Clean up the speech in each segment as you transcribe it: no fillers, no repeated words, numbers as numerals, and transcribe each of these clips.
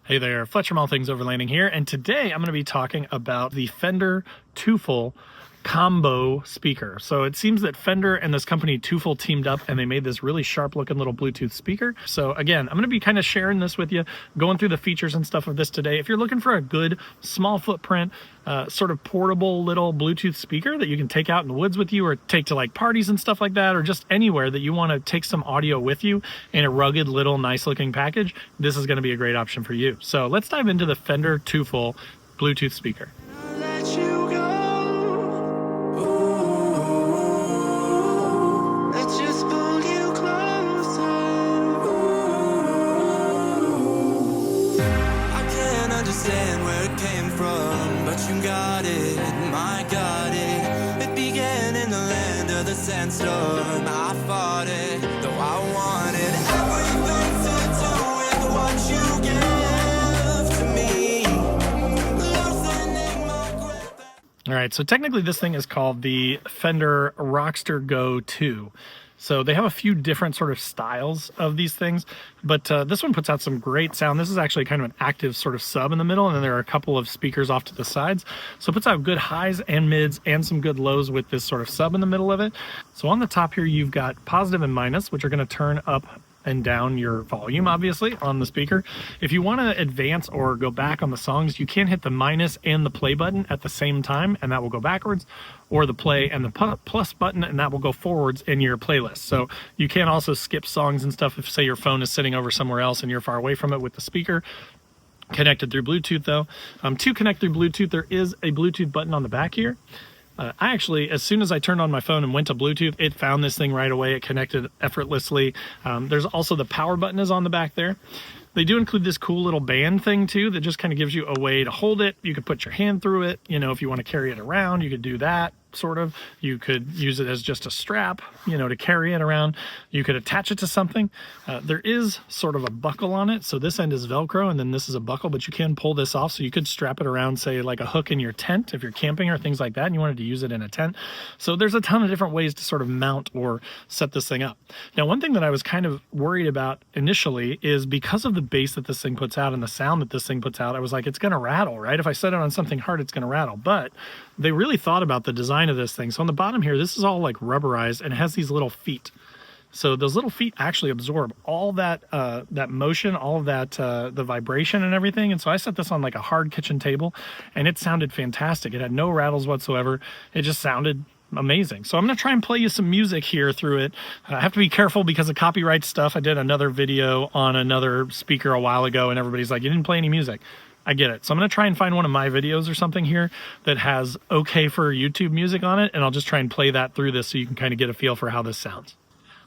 Hey there, Fletcher from All Things Overlanding here, and today I'm going to be talking about the Fender Teufel combo speaker. So it seems that Fender and this company Teufel teamed up and they made this really sharp looking little Bluetooth speaker. So again, I'm going to be kind of sharing this with you, going through the features and stuff of this today. If you're looking for a good small footprint, sort of portable little Bluetooth speaker that you can take out in the woods with you or take to like parties and stuff like that, or just anywhere that you want to take some audio with you in a rugged little nice looking package, this is going to be a great option for you. So let's dive into the Fender Teufel Bluetooth speaker. Where it came from, but you got it, my got it. It began in the land of the sandstorm. I fought it, though I wanted everything to do with what you give to me. Loosening my grip. All right, so technically this thing is called the Fender ROCKSTER GO 2. So they have a few different sort of styles of these things, but this one puts out some great sound. This is actually kind of an active sort of sub in the middle, and then there are a couple of speakers off to the sides. So it puts out good highs and mids and some good lows with this sort of sub in the middle of it. So on the top here, you've got positive and minus, which are going to turn up and down your volume, obviously, on the speaker. If you want to advance or go back on the songs, you can hit the minus and the play button at the same time, and that will go backwards, or the play and the plus button, and that will go forwards in your playlist. So you can also skip songs and stuff if, say, your phone is sitting over somewhere else and you're far away from it with the speaker. Connected through Bluetooth, though. To connect through Bluetooth, there is a Bluetooth button on the back here. I actually, as soon as I turned on my phone and went to Bluetooth, it found this thing right away. It connected effortlessly. There's also the power button is on the back there. They do include this cool little band thing too that just kind of gives you a way to hold it. You could put your hand through it. You know, if you want to carry it around, you could do that. Sort of. You could use it as just a strap, you know, to carry it around. You could attach it to something. There is sort of a buckle on it. So this end is Velcro and then this is a buckle, but you can pull this off. So you could strap it around, say, like a hook in your tent if you're camping or things like that and you wanted to use it in a tent. So there's a ton of different ways to sort of mount or set this thing up. Now, one thing that I was kind of worried about initially is because of the bass that this thing puts out and the sound that this thing puts out, I was like, it's going to rattle, right? If I set it on something hard, it's going to rattle. But they really thought about the design of this thing. So on the bottom here, this is all like rubberized and it has these little feet. So those little feet actually absorb all that that motion, all of that the vibration and everything. And so I set this on like a hard kitchen table and it sounded fantastic. It had no rattles whatsoever. It just sounded amazing. So I'm going to try and play you some music here through it. I have to be careful because of copyright stuff. I did another video on another speaker a while ago and everybody's like, you didn't play any music. I get it. So I'm going to try and find one of my videos or something here that has okay for YouTube music on it, and I'll just try and play that through this so you can kind of get a feel for how this sounds.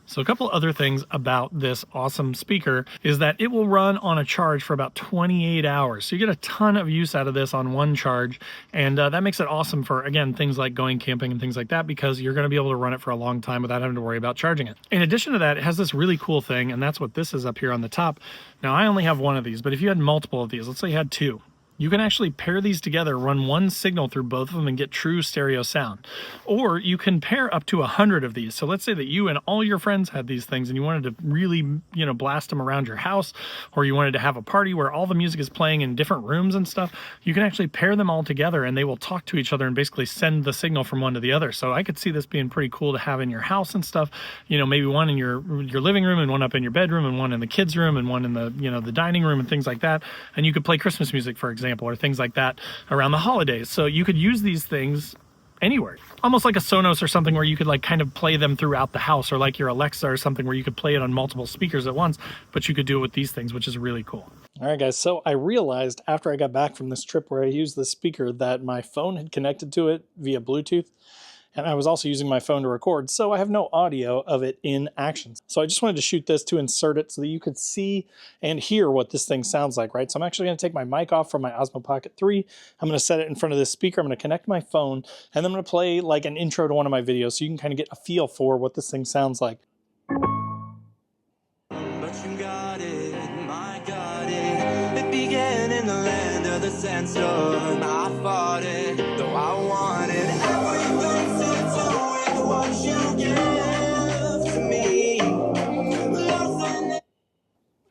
So a couple other things about this awesome speaker is that it will run on a charge for about 28 hours. So you get a ton of use out of this on one charge, and that makes it awesome for, again, things like going camping and things like that, because you're going to be able to run it for a long time without having to worry about charging it. In addition to that, it has this really cool thing, and that's what this is up here on the top. Now, I only have one of these, but if you had multiple of these, let's say you had two, you can actually pair these together, run one signal through both of them and get true stereo sound. Or you can pair up to 100 of these. So let's say that you and all your friends had these things and you wanted to really, you know, blast them around your house, or you wanted to have a party where all the music is playing in different rooms and stuff. You can actually pair them all together and they will talk to each other and basically send the signal from one to the other. So I could see this being pretty cool to have in your house and stuff. You know, maybe one in your living room and one up in your bedroom and one in the kids' room and one in the, you know, the dining room and things like that. And you could play Christmas music, for example, or things like that around the holidays. So you could use these things anywhere, almost like a Sonos or something where you could like kind of play them throughout the house, or like your Alexa or something where you could play it on multiple speakers at once, but you could do it with these things, which is really cool. All right, guys, so I realized after I got back from this trip where I used the speaker that my phone had connected to it via Bluetooth, and I was also using my phone to record, so I have no audio of it in action. So I just wanted to shoot this to insert it so that you could see and hear what this thing sounds like, right? So I'm actually going to take my mic off from my Osmo Pocket 3. I'm going to set it in front of this speaker. I'm going to connect my phone, and then I'm going to play like an intro to one of my videos so you can kind of get a feel for what this thing sounds like. But you got it, my got it. It began in the land of the sandstorm. I fought it, though I wanted everything to do with what you give to me.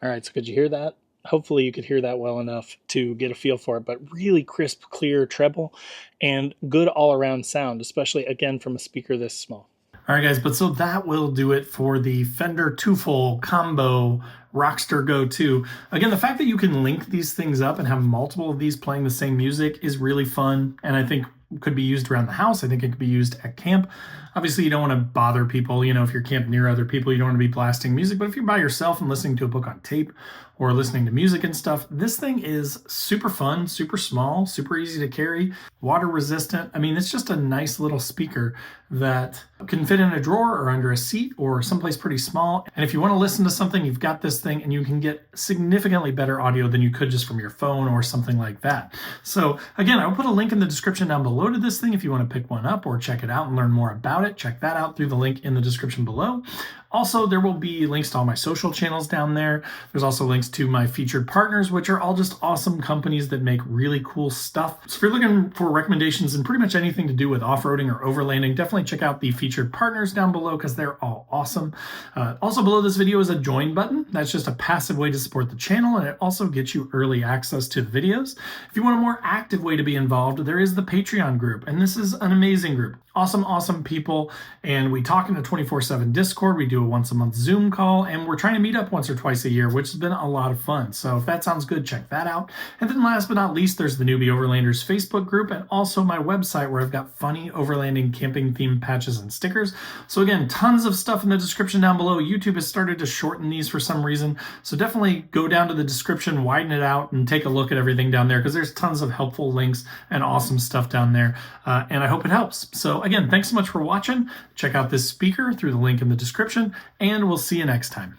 All right, so could you hear that? Hopefully you could hear that well enough to get a feel for it, but really crisp, clear treble and good all-around sound, especially again from a speaker this small. All right, guys, but so that will do it for the Fender Teufel Combo ROCKSTER GO 2. Again, the fact that you can link these things up and have multiple of these playing the same music is really fun, and I think could be used around the house. I think it could be used at camp. Obviously, you don't want to bother people. You know, if you're camping near other people, you don't want to be blasting music. But if you're by yourself and listening to a book on tape or listening to music and stuff, this thing is super fun, super small, super easy to carry, water resistant. I mean, it's just a nice little speaker that can fit in a drawer or under a seat or someplace pretty small. And if you want to listen to something, you've got this thing and you can get significantly better audio than you could just from your phone or something like that. So again, I'll put a link in the description down below to this thing if you want to pick one up or check it out and learn more about it. Check that out through the link in the description below. Also, there will be links to all my social channels down there. There's also links to my featured partners, which are all just awesome companies that make really cool stuff. So if you're looking for recommendations and pretty much anything to do with off-roading or overlanding, definitely check out the featured partners down below because they're all awesome. Also below this video is a join button. That's just a passive way to support the channel, and it also gets you early access to the videos. If you want a more active way to be involved, there is the Patreon group, and this is an amazing group. Awesome people, and we talk in a 24/7 Discord. We do a once a month Zoom call, and we're trying to meet up once or twice a year, which has been a lot of fun. So if that sounds good, check that out. And then last but not least, there's the Newbie Overlanders Facebook group and also my website where I've got funny overlanding camping themed patches and stickers. So again, tons of stuff in the description down below. YouTube has started to shorten these for some reason. So definitely go down to the description, widen it out, and take a look at everything down there because there's tons of helpful links and awesome stuff down there. And I hope it helps. So again, thanks so much for watching. Check out this speaker through the link in the description, and we'll see you next time.